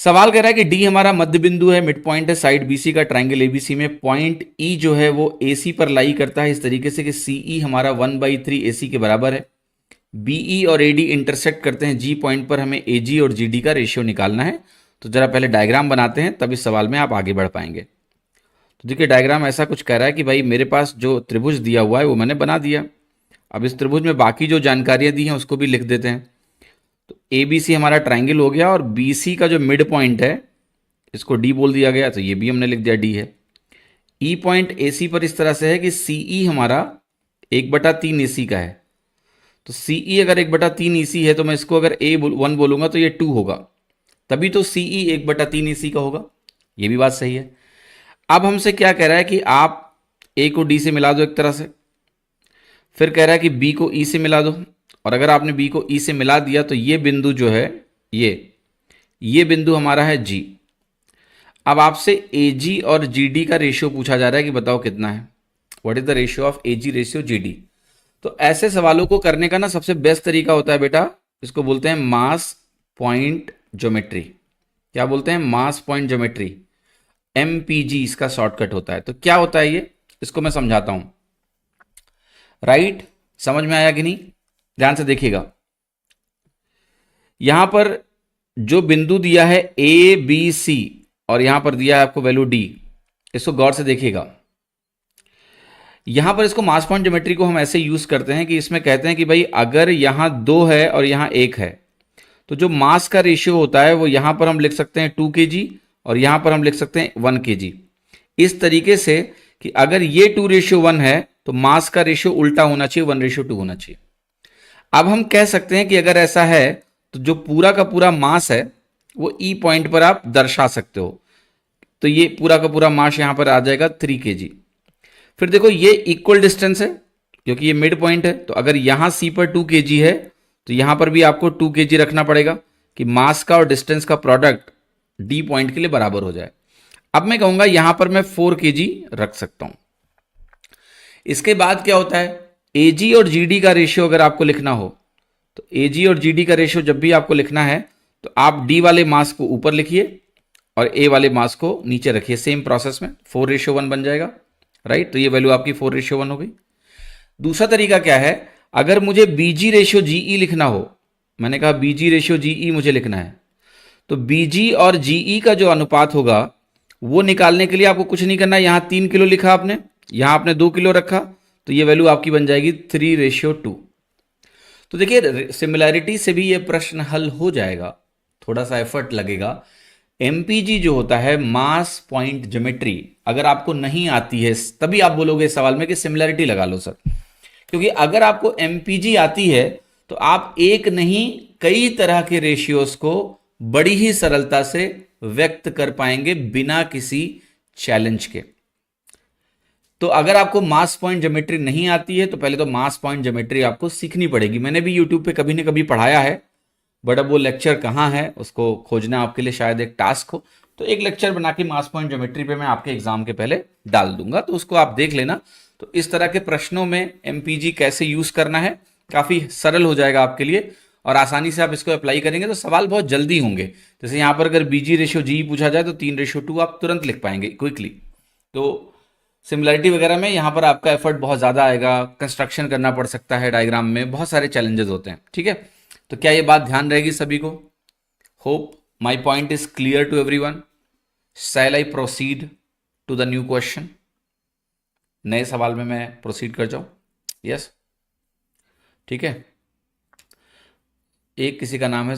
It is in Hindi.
सवाल कह रहा है कि डी हमारा मध्य बिंदु है, मिड पॉइंट है साइड बीसी का ट्राइंगल एबीसी में। पॉइंट ई जो है वो एसी पर लाई करता है इस तरीके से कि सीई हमारा 1/3 एसी के बराबर है। बीई और एडी इंटरसेक्ट करते हैं जी पॉइंट पर, हमें एजी और जीडी का रेशियो निकालना है। तो जरा पहले डायग्राम बनाते हैं, तब इस सवाल में आप आगे बढ़ पाएंगे। तो देखिए डायग्राम ऐसा कुछ कह रहा है कि भाई मेरे पास जो त्रिभुज दिया हुआ है वो मैंने बना दिया। अब इस त्रिभुज में बाकी जो जानकारियां दी हैं उसको भी लिख देते हैं। तो ए बी सी हमारा ट्राइंगल हो गया, और बी सी का जो मिड पॉइंट है इसको डी बोल दिया गया, तो ये भी हमने लिख दिया डी है। ई पॉइंट ए सी पर इस तरह से है कि सीई हमारा 1/3 एसी का है। तो सीई अगर 1/3 एसी है तो मैं इसको अगर A1 बोलूंगा तो ये 2 होगा, तभी तो सीई 1/3 एसी का होगा। ये भी बात सही है। अब हमसे क्या कह रहा है कि आप ए को डी से मिला दो एक तरह से, फिर कह रहा है कि बी को ई से मिला दो, और अगर आपने बी को ई से मिला दिया तो ये बिंदु जो है ये बिंदु हमारा है जी। अब आपसे ए जी और जी डी का रेशियो पूछा जा रहा है कि बताओ कितना है, what is the ratio of A ji ratio G D. तो ऐसे सवालों को करने का ना सबसे बेस्ट तरीका होता है बेटा, इसको बोलते हैं मास पॉइंट ज्योमेट्री। क्या बोलते हैं? मास पॉइंट ज्योमेट्री, एमपीजी इसका शॉर्टकट होता है। तो क्या होता है ये, इसको मैं समझाता हूं। राइट, समझ में आया कि नहीं? ध्यान से देखिएगा। यहां पर जो बिंदु दिया है ए बी सी, और यहां पर दिया है आपको वैल्यू डी, इसको गौर से देखिएगा। यहां पर इसको मास पॉइंट ज्योमेट्री को हम ऐसे यूज करते हैं कि इसमें कहते हैं कि भाई अगर यहां 2 है और यहां 1 है, तो जो मास का रेशियो होता है वो यहां पर हम लिख सकते हैं 2 kg, और यहां पर हम लिख सकते हैं 1 kg। इस तरीके से कि अगर ये 2:1 है तो मास का रेशियो उल्टा होना चाहिए, 1:2 होना चाहिए। अब हम कह सकते हैं कि अगर ऐसा है तो जो पूरा का पूरा मास है वो ई पॉइंट पर आप दर्शा सकते हो। तो ये पूरा का पूरा मास यहां पर आ जाएगा 3 kg। फिर देखो ये इक्वल डिस्टेंस है क्योंकि ये मिड पॉइंट है, तो अगर यहां सी पर 2 kg है तो यहां पर भी आपको 2 kg रखना पड़ेगा कि मास का और डिस्टेंस का प्रोडक्ट डी पॉइंट के लिए बराबर हो जाए। अब मैं कहूंगा यहां पर मैं 4 kg रख सकता हूं। इसके बाद क्या होता है, एजी और जीडी का रेशियो अगर आपको लिखना हो, तो एजी और जीडी का रेशियो जब भी आपको लिखना है तो आप डी वाले मास को ऊपर लिखिए और ए वाले मास को नीचे रखिए। सेम प्रोसेस में 4:1 बन जाएगा। राइट, तो ये वैल्यू आपकी 4:1 हो गई। दूसरा तरीका क्या है, अगर मुझे बीजी रेशियो जीई लिखना हो, मैंने कहा बीजी रेशियो जीई मुझे लिखना है, तो बीजी और जीई का जो अनुपात होगा वो निकालने के लिए आपको कुछ नहीं करना। यहां 3 किलो लिखा आपने, यहां आपने 2 किलो रखा, तो ये वैल्यू आपकी बन जाएगी 3:2। तो देखिए सिमिलैरिटी से भी ये प्रश्न हल हो जाएगा, थोड़ा सा एफर्ट लगेगा। एमपीजी जो होता है मास पॉइंट ज्योमेट्री, अगर आपको नहीं आती है तभी आप बोलोगे इस सवाल में कि सिमिलैरिटी लगा लो सर, क्योंकि अगर आपको एमपीजी आती है तो आप एक नहीं कई तरह के रेशियोज को बड़ी ही सरलता से व्यक्त कर पाएंगे बिना किसी चैलेंज के। तो अगर आपको मास पॉइंट ज्योमेट्री नहीं आती है तो पहले तो मास पॉइंट ज्योमेट्री आपको सीखनी पड़ेगी। मैंने भी यूट्यूब पे कभी ना कभी पढ़ाया है, बट अब वो लेक्चर कहाँ है उसको खोजना आपके लिए शायद एक टास्क हो। तो एक लेक्चर बना के मास पॉइंट ज्योमेट्री पे मैं आपके एग्जाम के पहले डाल दूंगा, तो उसको आप देख लेना। तो इस तरह के प्रश्नों में एमपीजी कैसे यूज करना है काफी सरल हो जाएगा आपके लिए, और आसानी से आप इसको अप्लाई करेंगे तो सवाल बहुत जल्दी होंगे। जैसे यहाँ पर अगर बीजी रेशियो जी पूछा जाए तो 3:2 आप तुरंत लिख पाएंगे क्विकली। तो सिमिलरिटी वगैरह में यहाँ पर आपका एफर्ट बहुत ज़्यादा आएगा, कंस्ट्रक्शन करना पड़ सकता है, डायग्राम में बहुत सारे चैलेंजेस होते हैं। ठीक है, तो क्या ये बात ध्यान रहेगी सभी को? Hope my point is clear to everyone. Shall I proceed to the new question? नए सवाल में मैं प्रोसीड कर जाऊं? यस, ठीक है। एक किसी का नाम है